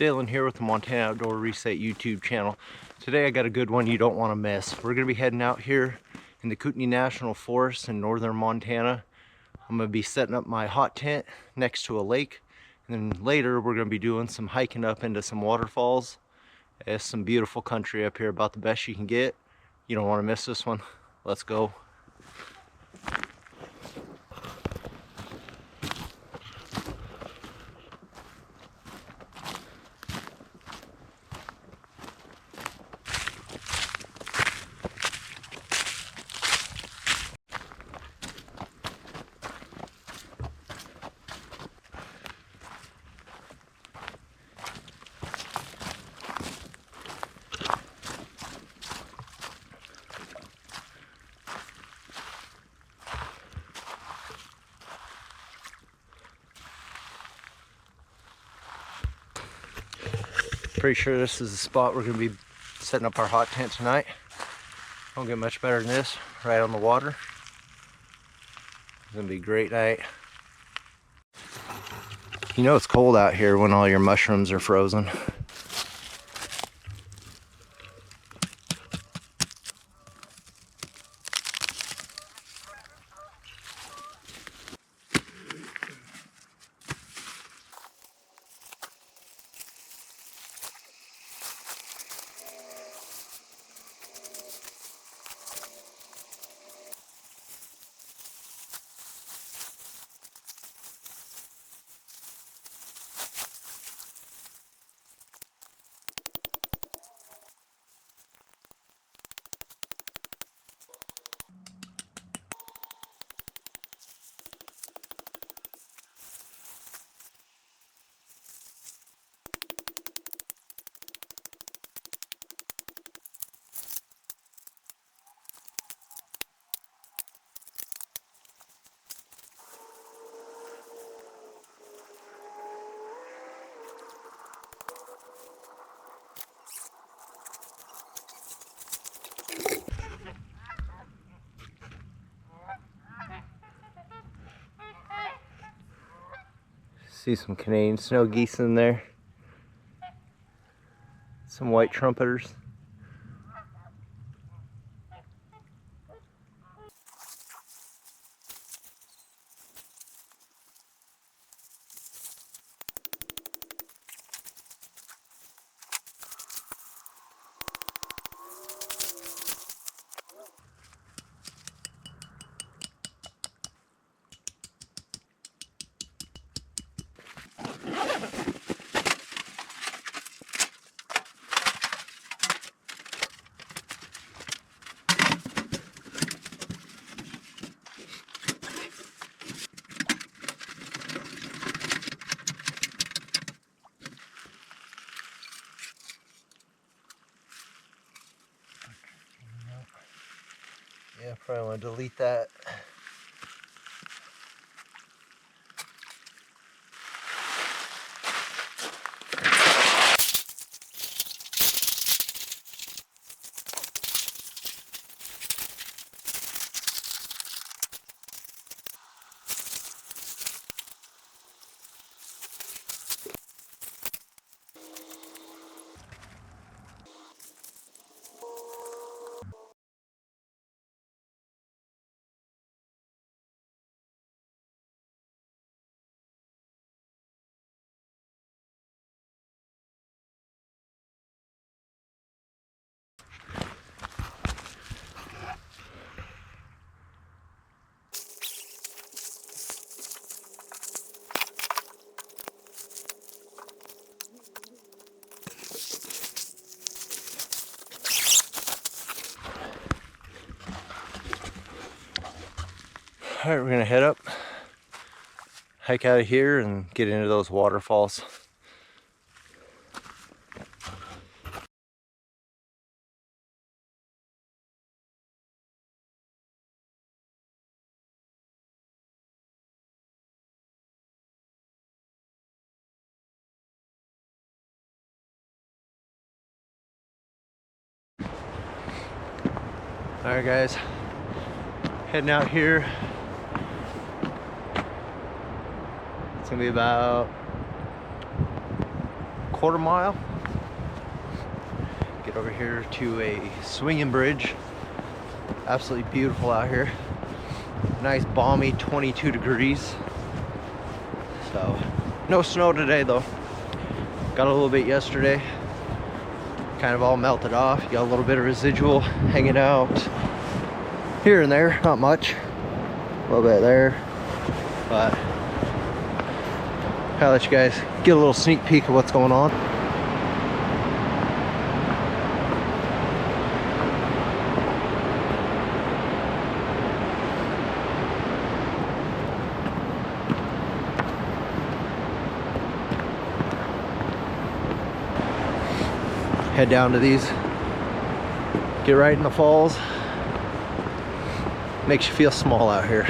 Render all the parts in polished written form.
Dalen here with the Montana Outdoor Reset YouTube channel. Today I got a good one you don't want to miss. We're going to be heading out here in the Kootenai National Forest in northern Montana. I'm going to be setting up my hot tent next to a lake, and then later we're going to be doing some hiking up into some waterfalls. It's some beautiful country up here, about the best you can get. You don't want to miss this one. Let's go. Pretty sure this is the spot we're going to be setting up our hot tent tonight. Don't get much better than this, right on the water. It's going to be a great night. You know it's cold out here when all your mushrooms are frozen. See some Canadian snow geese in there. Some white trumpeters. Yeah, probably want to delete that. All right, we're gonna head up, hike out of here, and get into those waterfalls. All right, guys, heading out here. It's gonna be about quarter mile. Get over here to a swinging bridge. Absolutely beautiful out here. Nice balmy 22 degrees. So no snow today though. Got a little bit yesterday. Kind of all melted off. Got a little bit of residual hanging out here and there. Not much. A little bit there. But I'll let you guys get a little sneak peek of what's going on. Head down to these, get right in the falls. Makes you feel small out here.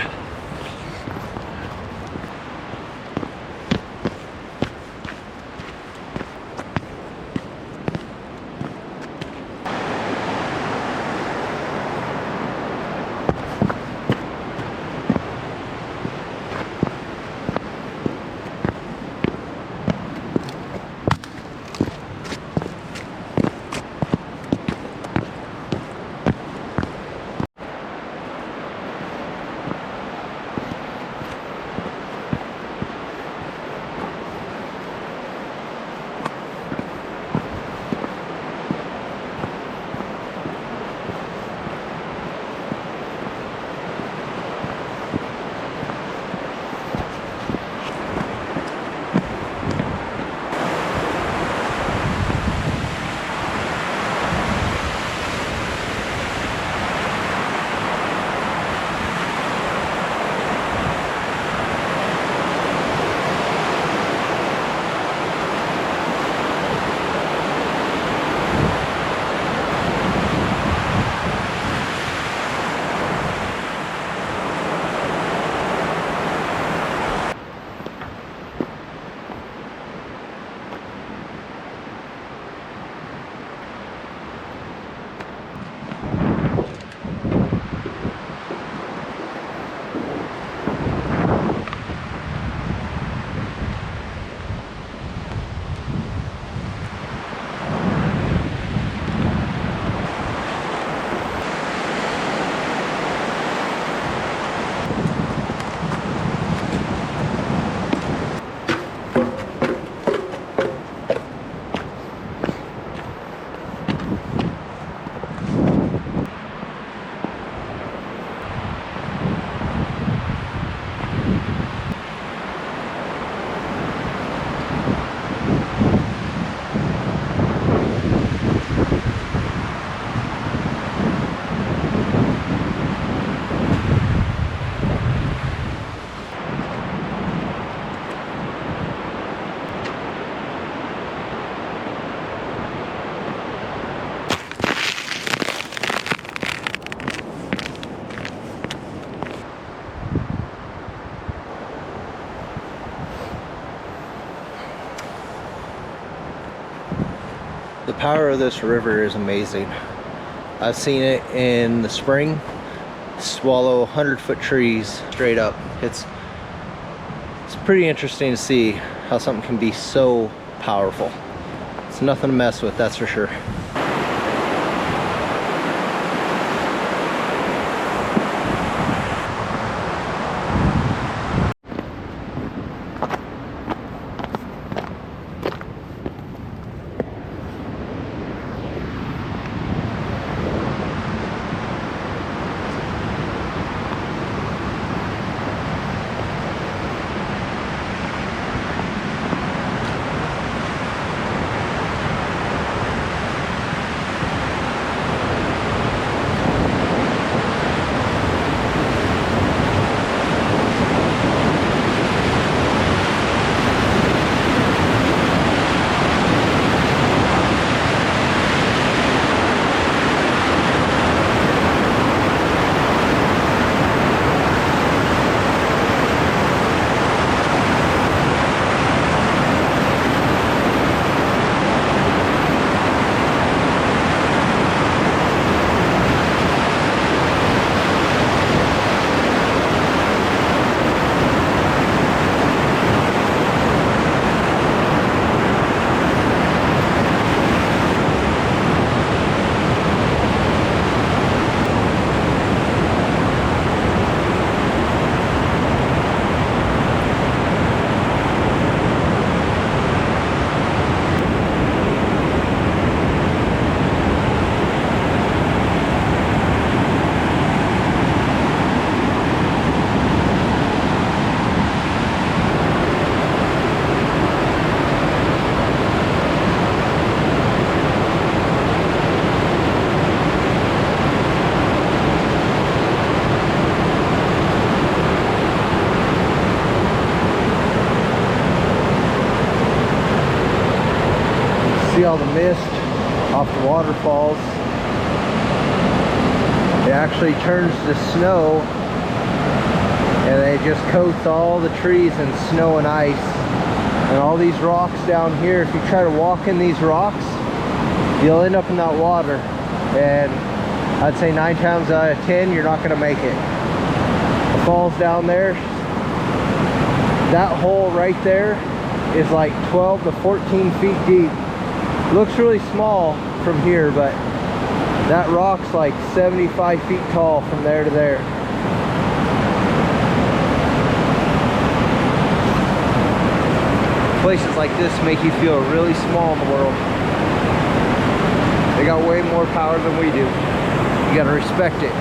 The power of this river is amazing. I've seen it in the spring swallow 100-foot trees straight up. It's pretty interesting to see how something can be so powerful. It's nothing to mess with, that's for sure. See all the mist off the waterfalls. It actually turns to snow, and it just coats all the trees in snow and ice. And all these rocks down here, if you try to walk in these rocks, you'll end up in that water. And I'd say 9 times out of 10, you're not going to make it. The falls down there, that hole right there is like 12 to 14 feet deep. Looks really small from here, but that rock's like 75 feet tall from there to there. Places like this make you feel really small in the world. They got way more power than we do. You gotta respect it.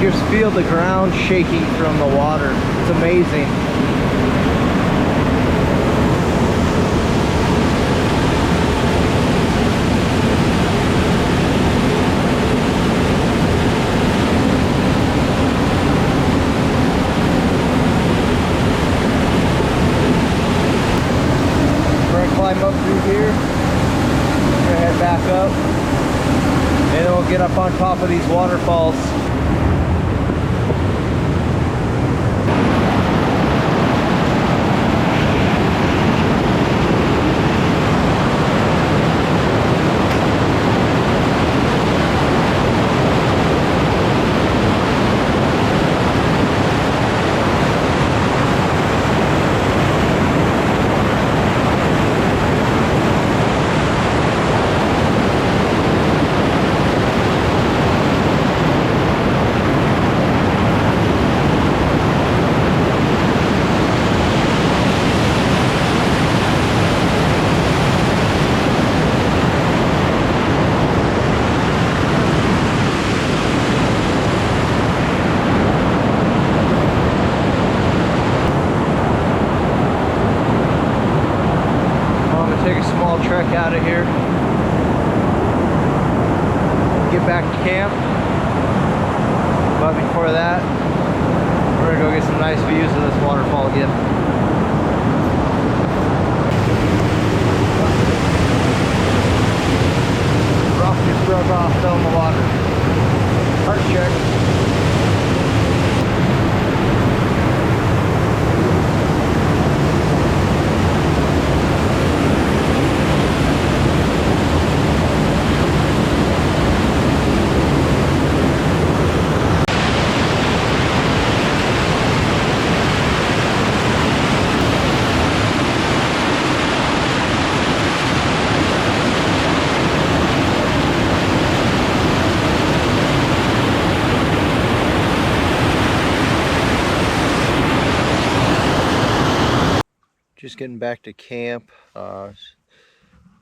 Just feel the ground shaking from the water. It's amazing. We're gonna climb up through here. We're gonna head back up, and then we'll get up on top of these waterfalls. Trek out of here, get back to camp, but before that we're gonna go get some nice views of this waterfall again. Rock just broke off, fell in the water. Heart check. Just getting back to camp. Got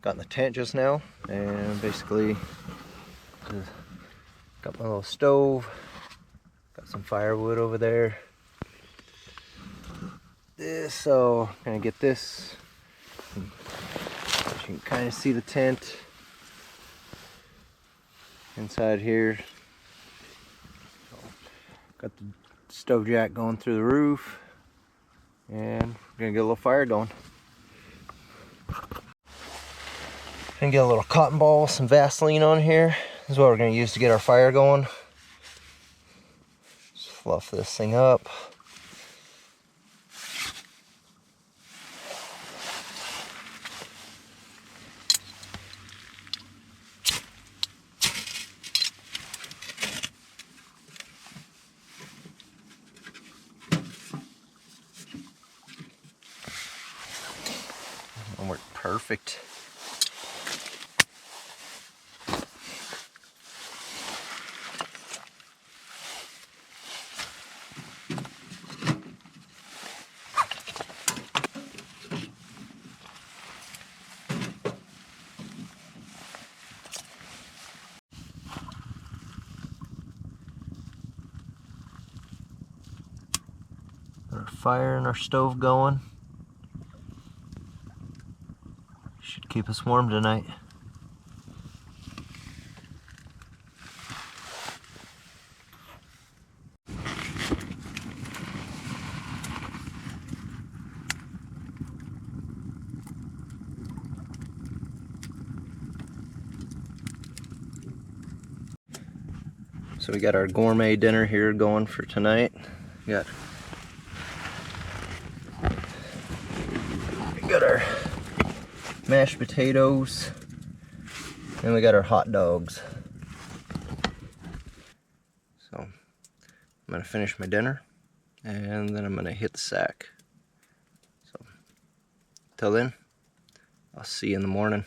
in the tent just now, and basically got my little stove, got some firewood over there. So I'm gonna get this. You can kind of see the tent inside here. Got the stove jack going through the roof, and we're gonna get a little fire going. Gonna get a little cotton ball, some Vaseline on here. This is what we're gonna use to get our fire going. Just fluff this thing up. And worked perfect. Got our fire and our stove going. Should keep us warm tonight. So we got our gourmet dinner here going for tonight. We got our mashed potatoes, and we got our hot dogs. So I'm gonna finish my dinner and then I'm gonna hit the sack. So till then, I'll see you in the morning.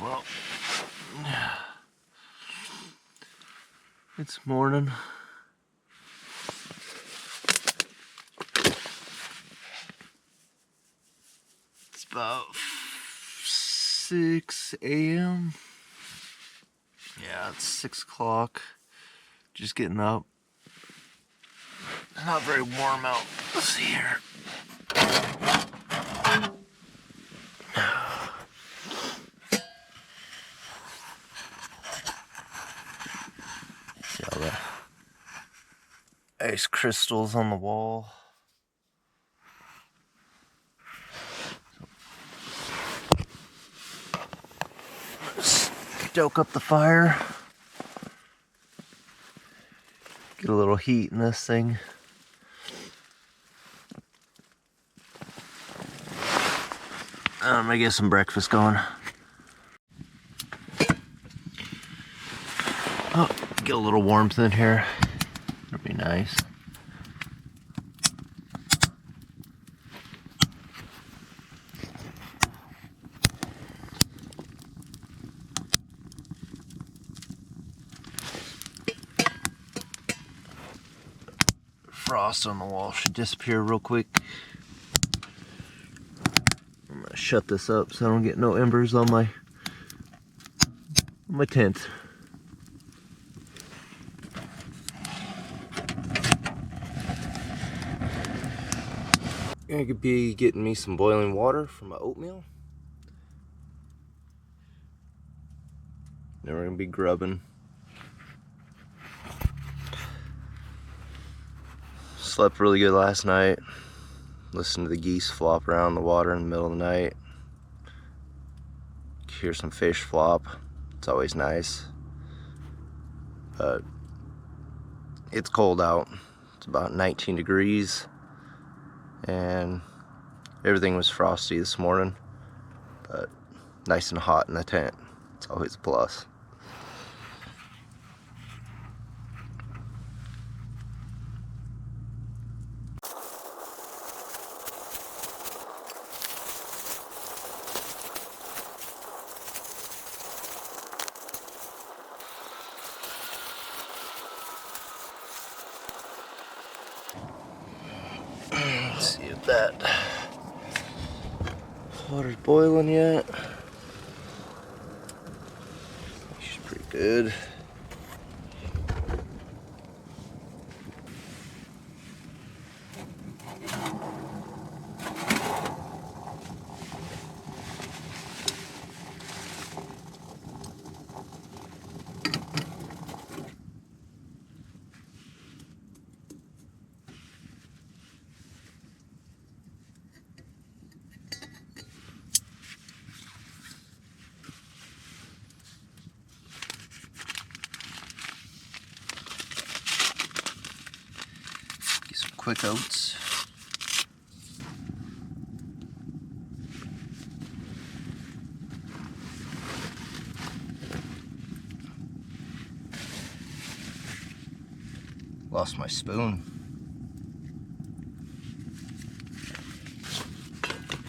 Well, it's morning. It's about 6 a.m. Yeah, it's 6 o'clock. Just getting up. It's not very warm out. Let's see here. See all the ice crystals on the wall. Stoke up the fire. Get a little heat in this thing. I'm gonna get some breakfast going. Oh, get a little warmth in here. It'll be nice. Frost on the wall should disappear real quick. I'm gonna shut this up so I don't get no embers on my tent. I could be getting me some boiling water for my oatmeal. Then we're gonna be grubbing. Slept really good last night. Listened to the geese flop around the water in the middle of the night. Hear some fish flop. It's always nice. But it's cold out. It's about 19 degrees. And everything was frosty this morning. But nice and hot in the tent. It's always a plus. Let's see if that water's boiling yet. She's pretty good. quick oats. Lost my spoon.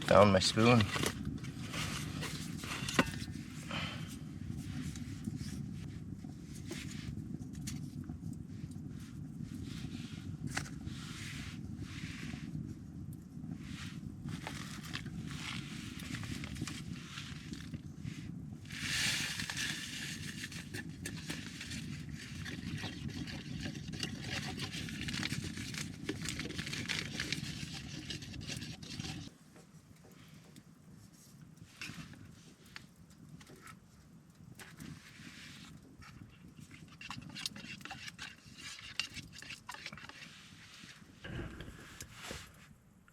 Found my spoon.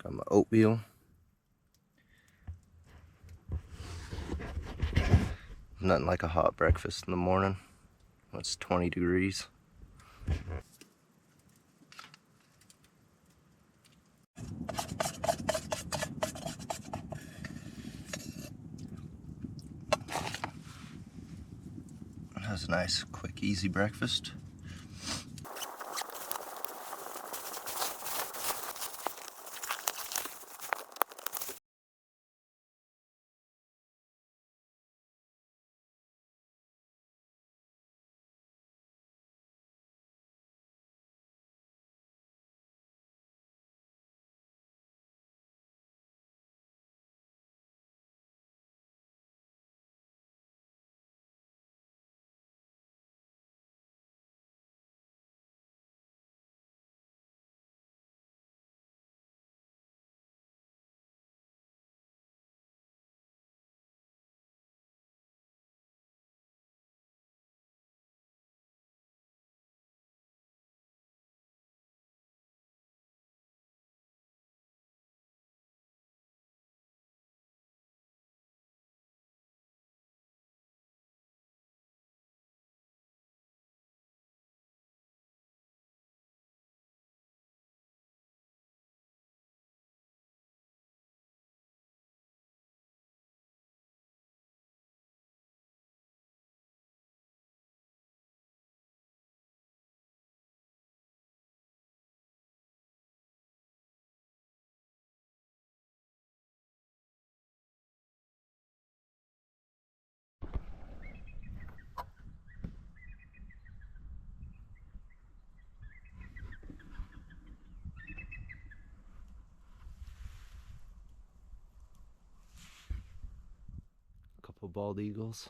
Got my oatmeal. Nothing like a hot breakfast in the morning. It's 20 degrees. That was a nice, quick, easy breakfast. Couple bald eagles.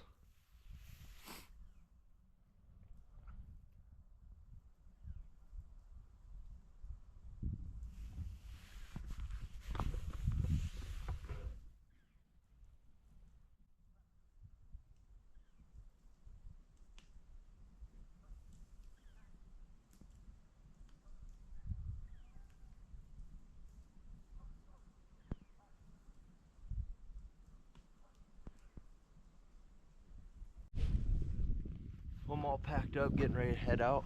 I'm all packed up, getting ready to head out.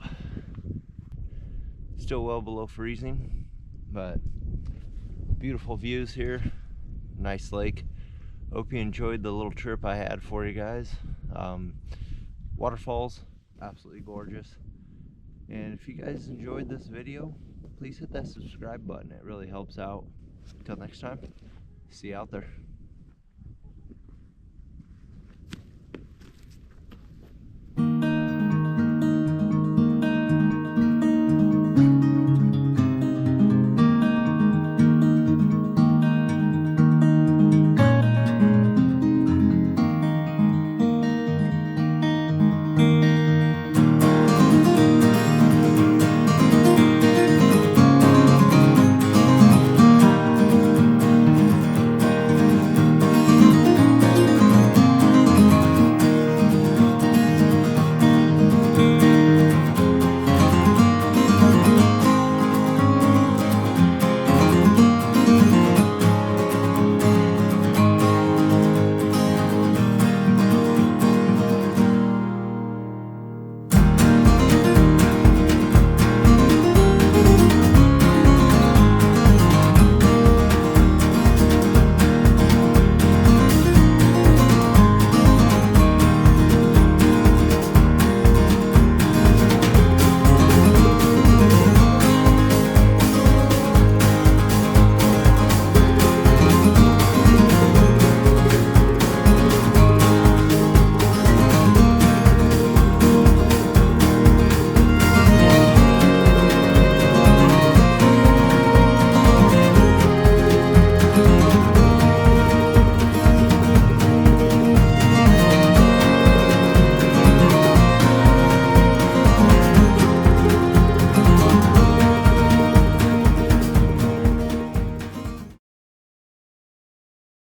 Still well below freezing, but beautiful views here. Nice lake. Hope you enjoyed the little trip I had for you guys. Waterfalls, absolutely gorgeous. And if you guys enjoyed this video, please hit that subscribe button. It really helps out. Until next time, see you out there.